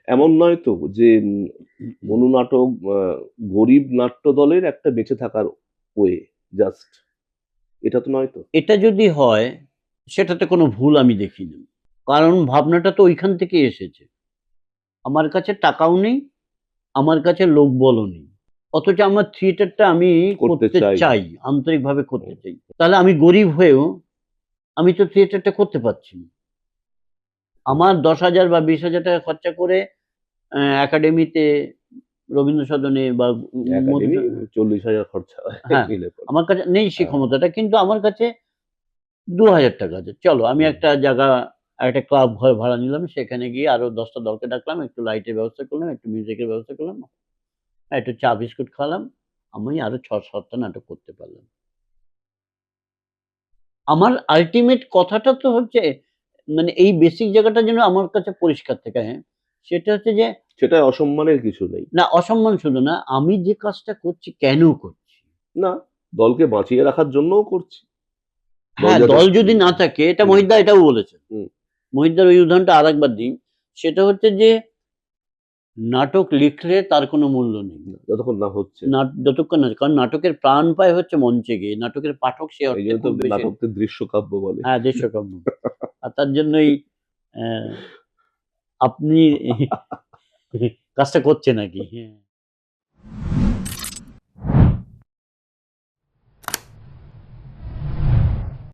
এমন নয় তো যে অনুনাটক গরিব নাট্য দলের একটা বেঁচে থাকার ওয়ে জাস্ট, এটা তো নয় তো? এটা যদি হয় সেটাতে কোনো ভুল আমি দেখি না। কারণ ভাবনাটা তো ওইখান থেকেই এসেছে। আমার কাছে টাকাও নেই, আমার কাছে লোকবলও নেই। অথচ আমার থিয়েটারটা আমি করতে করতে চাই। চাই, আন্তরিকভাবে করতে হুম। চাই। তাহলে আমি গরিব হয়েও আমি তো থিয়েটারটা করতে পারছি না। আমার ১০,০০০ বা ২০,০০০ টাকা খরচা করে একাডেমিতে, রবীন্দ্র সদনে বা একাডেমি মধুসূদন, ৪০,০০০ খরচা হয় হ্যাঁ, নিলে পরে। আমার কাছে নেই সেই হ্যাঁ, ক্ষমতাটা। কিন্তু আমার কাছে ৳২,০০০ আছে। চলো আমি হুম। একটা জায়গা, একটা ক্লাব ঘর ভাড়া নিলাম। সেখানে গিয়ে আরো ১০ টা দলকে ডাকলাম। একটু লাইটের ব্যবস্থা করলাম, একটু মিউজিকের ব্যবস্থা করলাম, একটু চা বিস্কুট খাওয়ালাম। আমি আরো ৬-৭ টা নাটক করতে পারলাম। আমার আল্টিমেট কথাটা তো হচ্ছে, মানে এই বেসিক জায়গাটা যেন আমার কাছে পরিষ্কার থাকে, হ্যাঁ? সেটা হচ্ছে যে, সেটায় অসম্মানের কিছু নেই। না অসম্মান শুধু না, আমি যে কাজটা করছি কেন করছি? না, দলকে বাঁচিয়ে রাখার জন্যও করছি। দল হ্যাঁ, যাতে দল যদি না থাকে, এটা হুম, মহিতদা এটাও বলেছেন। হুম, মহিতদার ওই উদাহরণটা আরেকবার দিই। সেটা হচ্ছে যে, নাটক লিখলে তার কোনো মূল্য নেই। যতক্ষণ না হচ্ছে। যতক্ষণ না, কারণ নাটকের প্রাণ পায় হচ্ছে মঞ্চে গিয়ে। নাটকের পাঠক সে অর্থে এইজন্য তো খুব বেশি, নাটককে দৃশ্যকাব্য বলে। হ্যাঁ, দেশকাব্য। আর তার জন্যই অ্যা আপনি কাজটা করছেন আরকি। হ্যাঁ।